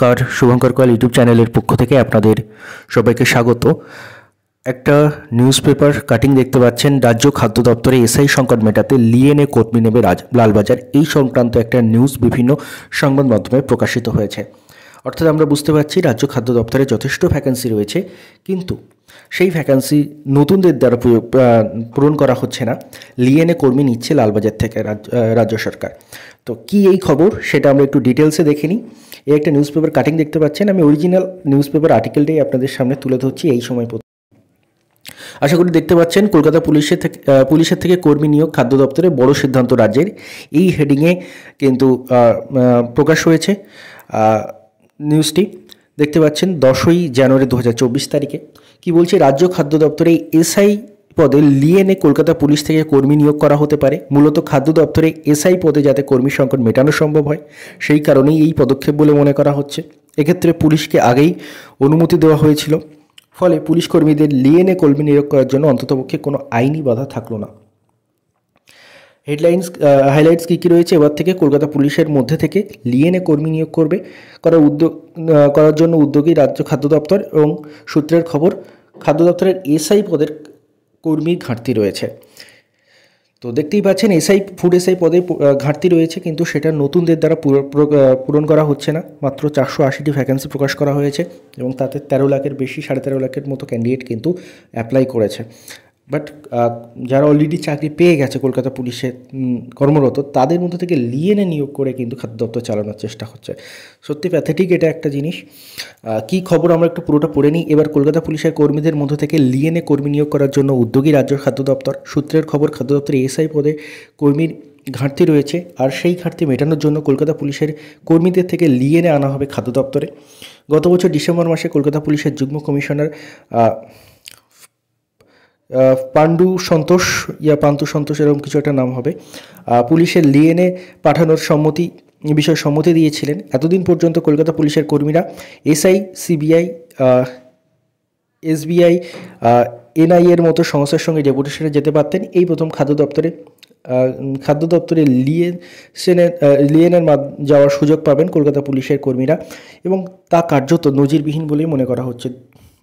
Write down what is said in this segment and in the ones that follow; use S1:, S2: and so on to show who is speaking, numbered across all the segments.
S1: নমস্কার, Shubhankar call YouTube চ্যানেলের পক্ষ থেকে আপনাদের সবাইকে স্বাগত। একটা নিউজ পেপার কাটিং দেখতে পাচ্ছেন, রাজ্য খাদ্য দপ্তরে এসআই সংকট মেটাতে লিএনএ কর্মী নেবে লালবাজার, এই সংক্রান্ত একটা নিউজ বিভিন্ন সংবাদ মাধ্যমে প্রকাশিত হয়েছে। অর্থাৎ আমরা বুঝতে পারছি রাজ্য খাদ্য দপ্তরে যথেষ্ট ভ্যাকেন্সি রয়েছে, কিন্তু সেই ভ্যাকেন্সি নতুনদের দ্বারা পূরণ করা হচ্ছে না। লিএনএ কর্মী নিচ্ছে লালবাজার থেকে রাজ্য সরকার। তো কি এই খবর সেটা আমরা একটু ডিটেলসে দেখে নিই। এই একটা নিউজ পেপার কাটিং দেখতে পাচ্ছেন, আমি অরিজিনাল নিউজ পেপার আর্টিকেলটাই আপনাদের সামনে তুলে ধরছি এই সময়। আশা করি দেখতে পাচ্ছেন, কলকাতা পুলিশের থেকে কর্মী নিয়োগ খাদ্য দপ্তরে বড় সিদ্ধান্ত রাজ্যের, এই হেডিংয়ে কিন্তু প্রকাশ হয়েছে নিউজটি। দেখতে পাচ্ছেন 10ই জানুয়ারি 2024 তারিখে কি বলছে, রাজ্য খাদ্য দপ্তরে এসআই পদে লিএনএ কলকাতা পুলিশ থেকে কর্মী নিয়োগ করা হতে পারে। মূলত খাদ্য দপ্তরে এসআই পদে যাতে কর্মী সংকট মেটানো সম্ভব হয়, সেই কারণেই এই পদক্ষেপ বলে মনে করা হচ্ছে। এক্ষেত্রে পুলিশকে আগেই অনুমতি দেওয়া হয়েছিল, ফলে পুলিশ কর্মীদের লিএনএ কর্মী নিয়োগ করার জন্য অন্ততপক্ষে কোনো আইনি বাধা থাকলো না। হাইলাইটস কী কী রয়েছে, এবার থেকে কলকাতা পুলিশের মধ্যে থেকে লিএনএ কর্মী নিয়োগ করার জন্য উদ্যোগী রাজ্য খাদ্য দপ্তর, এবং সূত্রের খবর খাদ্য দপ্তরের এসআই পদের কর্মীর ঘাটতি রয়েছে। তো দেখতেই পাচ্ছেন ফুড এসআই পদে ঘাটতি রয়েছে, কিন্তু সেটা নতুনদের দ্বারা পূরণ করা হচ্ছে না। মাত্র 480টি ভ্যাকেন্সি প্রকাশ করা হয়েছে, এবং তাতে 13 লাখের বেশি, 13.5 লাখের মতো ক্যান্ডিডেট কিন্তু অ্যাপ্লাই করেছে। বাট যারা অলরেডি চাকরি পেয়ে গেছে কলকাতা পুলিশে কর্মরত, তাদের মধ্যে থেকে লিএনএ নিয়োগ করে কিন্তু খাদ্য দপ্তর চালানোর চেষ্টা হচ্ছে। সত্যি প্যাথেটিক এটা একটা জিনিস। কি খবর আমরা একটু পুরোটা পড়ে নিই। এবার কলকাতা পুলিশের কর্মীদের মধ্য থেকে লিএনএ কর্মী নিয়োগ করার জন্য উদ্যোগী রাজ্য খাদ্য দপ্তর। সূত্রের খবর, খাদ্য দপ্তরে এসআই পদে কর্মীর ঘাটতি রয়েছে, আর সেই ঘাটতি মেটানোর জন্য কলকাতা পুলিশের কর্মীদের থেকে লিএনএ আনা হবে খাদ্য দপ্তরে। গত বছর ডিসেম্বর মাসে কলকাতা পুলিশের যুগ্ম কমিশনার পান্ডু সন্তোষ এরকম কিছু একটা নাম হবে, পুলিশের লিএনএ পাঠানোর সম্মতি দিয়েছিলেন। এতদিন পর্যন্ত কলকাতা পুলিশের কর্মীরা এসআই, সিবিআই, এসবিআই, এনআই এর মতো সংস্থার সঙ্গে ডেপুটেশনে যেতে পারতেন। এই প্রথম খাদ্য দপ্তরে লিএনএর যাওয়ার সুযোগ পাবেন কলকাতা পুলিশের কর্মীরা, এবং তা কার্যত নজিরবিহীন বলেই মনে করা হচ্ছে।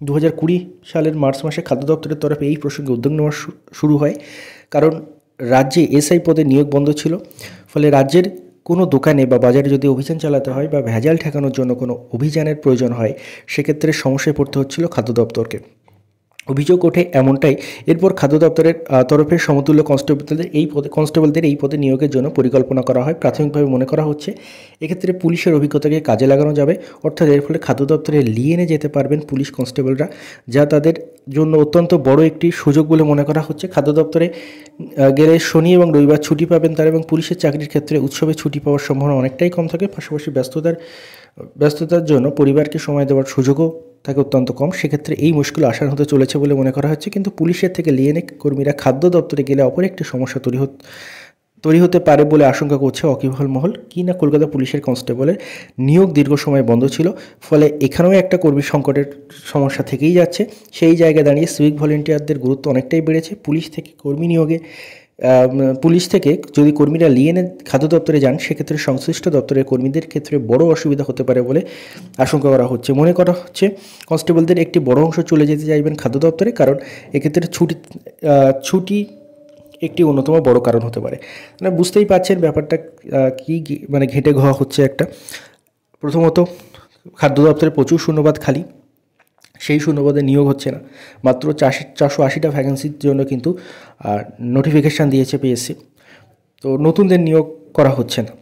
S1: 2020 সালের মার্চ মাসে খাদ্য দপ্তরের তরফে এই প্রসঙ্গে উদ্যোগ নেওয়া শুরু হয়, কারণ রাজ্যে এসআই পদে নিয়োগ বন্ধ ছিল। ফলে রাজ্যের কোনো দোকানে বা বাজারে যদি অভিযান চালাতে হয় বা ভেজাল ঠেকানোর জন্য কোনো অভিযানের প্রয়োজন হয়, সেক্ষেত্রে সমস্যায় পড়তে হচ্ছিল খাদ্য দপ্তরকে। অভিযোগ ওঠে এমনটাই। এরপর খাদ্য দপ্তরের তরফে সমতুল্য কনস্টেবলদের এই পদে নিয়োগের জন্য পরিকল্পনা করা হয়। প্রাথমিকভাবে মনে করা হচ্ছে এক্ষেত্রে পুলিশের অভিজ্ঞতাকে কাজে লাগানো যাবে, অর্থাৎ এর ফলে খাদ্য দপ্তরে লিএনএ যেতে পারবেন পুলিশ কনস্টেবলরা, যা তাদের জন্য অত্যন্ত বড় একটি সুযোগ বলে মনে করা হচ্ছে। খাদ্য দপ্তরে গেলে শনি এবং রবিবার ছুটি পাবেন তারা, এবং পুলিশের চাকরির ক্ষেত্রে উৎসবে ছুটি পাওয়ার সম্ভাবনা অনেকটাই কম থাকে। পাশাপাশি ব্যস্ততার জন্য পরিবারকে সময় দেওয়ার সুযোগও থাকে অত্যন্ত কম। সেক্ষেত্রে এই মুশকিল আসান হতে চলেছে বলে মনে করা হচ্ছে। কিন্তু পুলিশের থেকে লিএনএ কর্মীরা খাদ্য দপ্তরে গেলে অপর একটি সমস্যা তৈরি হতে পারে বলে আশঙ্কা করছে ওয়াকিবহাল মহল। কি না, কলকাতা পুলিশের কনস্টেবলের নিয়োগ দীর্ঘ সময় বন্ধ ছিল, ফলে এখানেও একটা কর্মী সংকটের সমস্যা থেকেই যাচ্ছে। সেই জায়গায় দাঁড়িয়ে সিভিক ভলেন্টিয়ারদের গুরুত্ব অনেকটাই বেড়েছে। পুলিশ থেকে যদি কর্মীরা লিএনএ খাদ্য দপ্তরে যান, সেক্ষেত্রে সংশ্লিষ্ট দপ্তরের কর্মীদের ক্ষেত্রে বড় অসুবিধা হতে পারে বলে আশঙ্কা করা হচ্ছে। মনে করা হচ্ছে কনস্টেবলদের একটি বড় অংশ চলে যেতে চাইবেন খাদ্য দপ্তরে, কারণ এক্ষেত্রে ছুটি একটি অন্যতম বড় কারণ হতে পারে। মানে বুঝতেই পারছেন ব্যাপারটা কি ঘেঁটে ঘোয়া হচ্ছে একটা। প্রথমত, খাদ্য দপ্তরে প্রচুর শূন্যপদ খালি, সেই শূন্যপদে নিয়োগ হচ্ছে না। মাত্র 480টা ভ্যাকেন্সির জন্য কিন্তু নোটিফিকেশান দিয়েছে পিএসসি, তো নতুনদের নিয়োগ করা হচ্ছে না।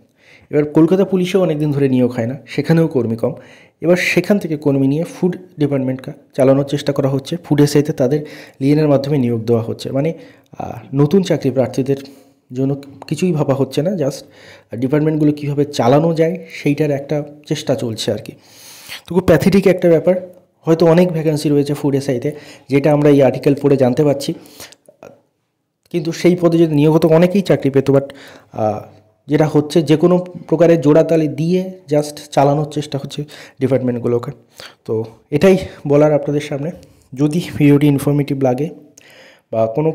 S1: এবার কলকাতা পুলিশেও অনেকদিন ধরে নিয়োগ হয় না, সেখানেও কর্মী কম। এবার সেখান থেকে কর্মী নিয়ে ফুড ডিপার্টমেন্টকে চালানোর চেষ্টা করা হচ্ছে। ফুড এসআইতে তাদের লিএনএর মাধ্যমে নিয়োগ দেওয়া হচ্ছে। মানে নতুন চাকরি প্রার্থীদের জন্য কিছুই ভাবা হচ্ছে না, জাস্ট ডিপার্টমেন্টগুলো কীভাবে চালানো যায় সেইটার একটা চেষ্টা চলছে আর কি। তো খুব প্যাথেটিক একটা ব্যাপার। হয়তো অনেক ভ্যাকেন্সি রয়েছে ফুড এসআইতে, যেটা আমরা এই আর্টিকেল পড়ে জানতে পারছি, কিন্তু সেই পদে যদি নিয়োগ হতো অনেকেই চাকরি পেত। বাট যেটা হচ্ছে, যে কোনো প্রকারের জোড়াতালি দিয়ে জাস্ট চালানোর চেষ্টা হচ্ছে ডিপার্টমেন্টগুলোকে। তো এটাই বলার আপনাদের সামনে। যদি ভিডিওটি ইনফরমেটিভ লাগে বা কোনো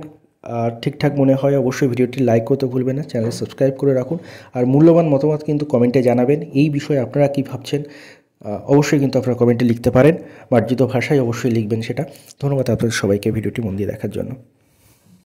S1: ঠিকঠাক মনে হয়, অবশ্যই ভিডিওটি লাইক করতে ভুলবেন না, চ্যানেল সাবস্ক্রাইব করে রাখুন। আর মূল্যবান মতামত কিন্তু কমেন্টে জানাবেন, এই বিষয়ে আপনারা কী ভাবছেন। অবশ্যই কিন্তু আপনারা কমেন্টে লিখতে পারেন, মার্জিত ভাষায় অবশ্যই লিখবেন সেটা। ধন্যবাদ আপনাদের সবাইকে ভিডিওটি মন দিয়ে দেখার জন্য।